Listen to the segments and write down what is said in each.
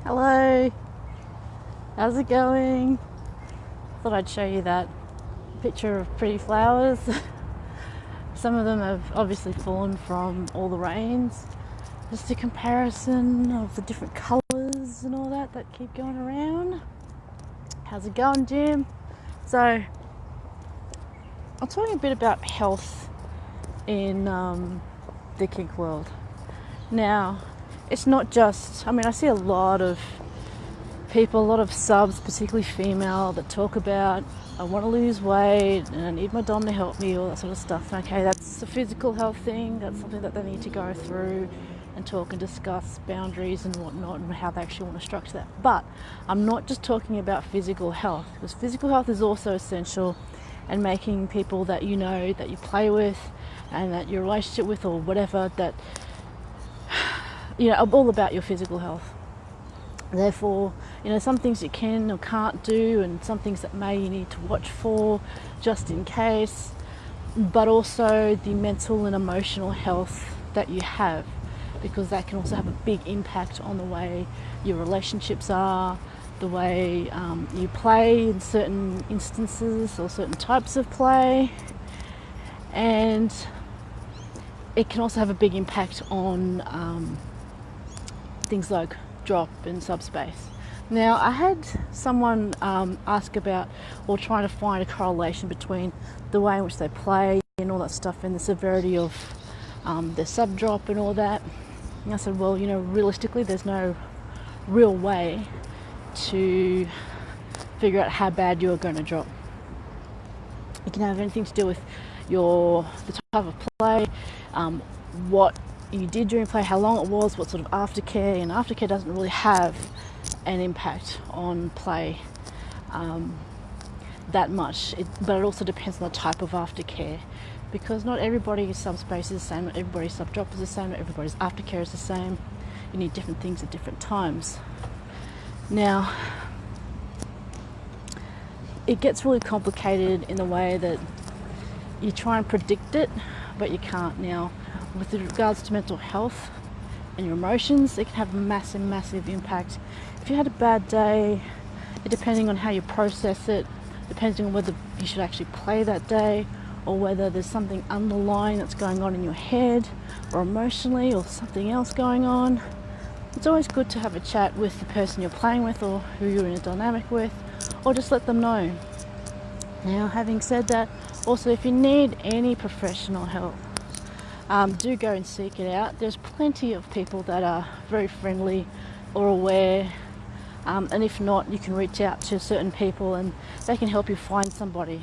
Hello, how's it going? Thought I'd show you that picture of pretty flowers. Some of them have obviously fallen from all the rains. Just a comparison of the different colours and all that keep going around. How's it going, Jim? So, I'm talking a bit about health in the kink world. Now, it's not just, I see a lot of people, a lot of subs, particularly female, that talk about, I want to lose weight and I need my dom to help me, all that sort of stuff. Okay, that's a physical health thing. That's something that they need to go through and talk and discuss boundaries and whatnot and how they actually want to structure that. But I'm not just talking about physical health, because physical health is also essential, and making people that you know, that you play with and that your relationship with or whatever, that all about your physical health. Therefore, some things you can or can't do, and some things that you need to watch for just in case, but also the mental and emotional health that you have, because that can also have a big impact on the way your relationships are, the way you play in certain instances or certain types of play, and it can also have a big impact on things like drop and subspace. Now, I had someone ask about, or trying to find a correlation between the way in which they play and all that stuff and the severity of their sub drop and all that. And I said, well, realistically, there's no real way to figure out how bad you're going to drop. It can have anything to do with the type of play, what you did during play, how long it was, what sort of aftercare, and aftercare doesn't really have an impact on play that much, but it also depends on the type of aftercare, because not everybody's subspace is the same, not everybody's sub drop is the same, not everybody's aftercare is the same. You need different things at different times. Now, it gets really complicated in the way that you try and predict it, but you can't. Now, with regards to mental health and your emotions, it can have a massive impact. If you had a bad day, depending on how you process it, depending on whether you should actually play that day, or whether there's something underlying that's going on in your head or emotionally, or something else going on, it's always good to have a chat with the person you're playing with or who you're in a dynamic with, or just let them know. Now, having said that, also, if you need any professional help, do go and seek it out. There's plenty of people that are very friendly or aware, and if not, you can reach out to certain people and they can help you find somebody.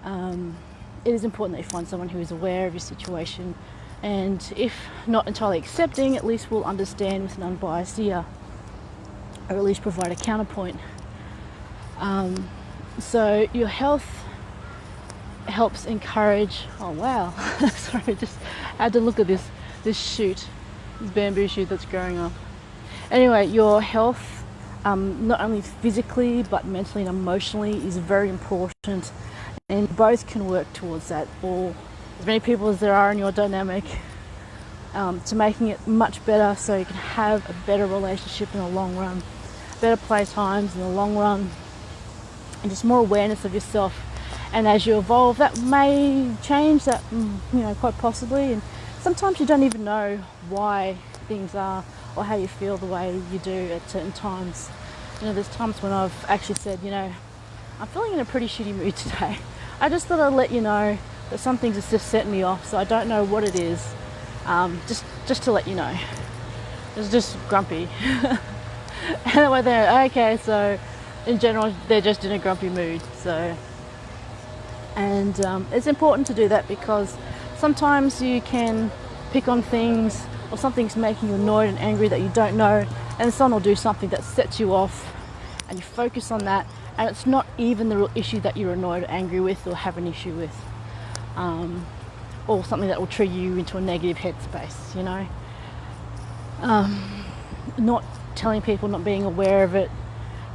It is important that you find someone who is aware of your situation, and if not entirely accepting, at least will understand with an unbiased ear, or at least provide a counterpoint. So your health helps encourage, oh wow, sorry, just had to look at this shoot, this bamboo shoot that's growing up. Anyway, your health, not only physically but mentally and emotionally, is very important, and both can work towards that, or as many people as there are in your dynamic, to making it much better, so you can have a better relationship in the long run, better play times in the long run, and just more awareness of yourself. And as you evolve, that may change, that quite possibly, and sometimes you don't even know why things are or how you feel the way you do at certain times. There's times when I've actually said, I'm feeling in a pretty shitty mood today. I just thought I'd let you know that some things are just setting me off, so I don't know what it is, just to let you know. It's just grumpy. And that way they're okay, so in general they're just in a grumpy mood. So, and it's important to do that, because sometimes you can pick on things, or something's making you annoyed and angry that you don't know, and someone will do something that sets you off, and you focus on that, and it's not even the real issue that you're annoyed or angry with or have an issue with, or something that will trigger you into a negative headspace. Not telling people, not being aware of it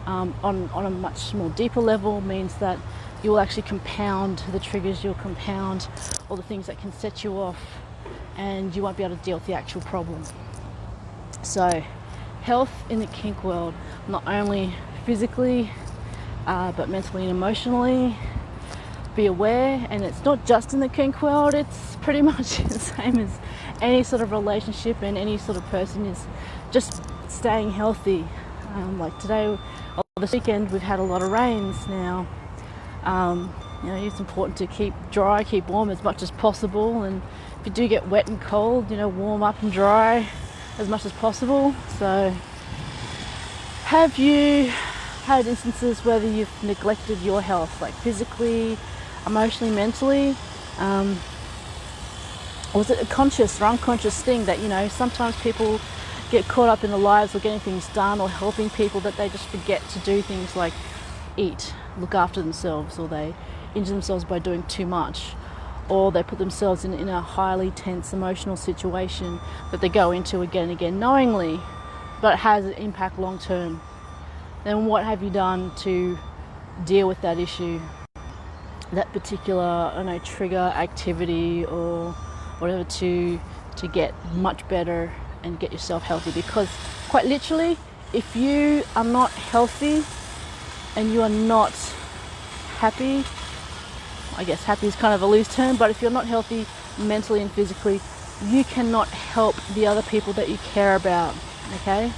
on a much more deeper level, means that you will actually compound the triggers, you'll compound all the things that can set you off, and you won't be able to deal with the actual problem. So health in the kink world, not only physically, but mentally and emotionally. Be aware, and it's not just in the kink world, it's pretty much the same as any sort of relationship and any sort of person, is just staying healthy. Like today or this weekend, we've had a lot of rains now. It's important to keep dry, keep warm as much as possible, and if you do get wet and cold, warm up and dry as much as possible. So have you had instances whether you've neglected your health, like physically, emotionally, mentally? Was it a conscious or unconscious thing that, sometimes people get caught up in their lives or getting things done or helping people, that they just forget to do things like eat, look after themselves, or they injure themselves by doing too much, or they put themselves in a highly tense emotional situation that they go into again and again knowingly, but it has an impact long term. Then what have you done to deal with that issue, that particular trigger activity or whatever, to get much better and get yourself healthy? Because quite literally, if you are not healthy and you are not happy, I guess happy is kind of a loose term, but if you're not healthy mentally and physically, you cannot help the other people that you care about. Okay,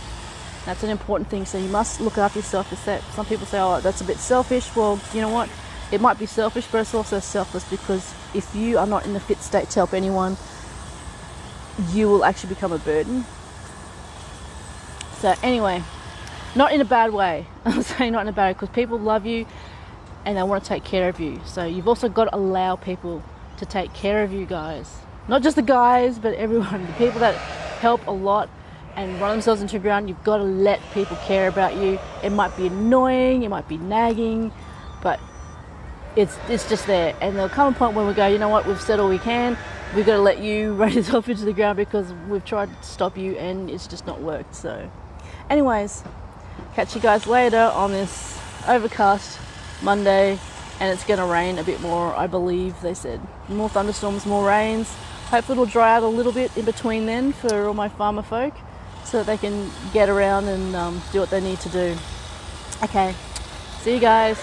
that's an important thing. So you must look after yourself. Some people say, oh, that's a bit selfish. Well, you know what, it might be selfish, but it's also selfless, because if you are not in a fit state to help anyone, you will actually become a burden. So anyway, not in a bad way. I'm saying not in a bad way, because people love you and they want to take care of you. So you've also got to allow people to take care of you guys. Not just the guys, but everyone. The people that help a lot and run themselves into the ground, you've got to let people care about you. It might be annoying, it might be nagging, but it's just there. And there'll come a point when we go, you know what, we've said all we can. We've got to let you run yourself into the ground because we've tried to stop you and it's just not worked. So anyways, catch you guys later on this overcast Monday, and it's going to rain a bit more, I believe they said. More thunderstorms, more rains. Hopefully it'll dry out a little bit in between then for all my farmer folk, so that they can get around and do what they need to do. Okay, see you guys.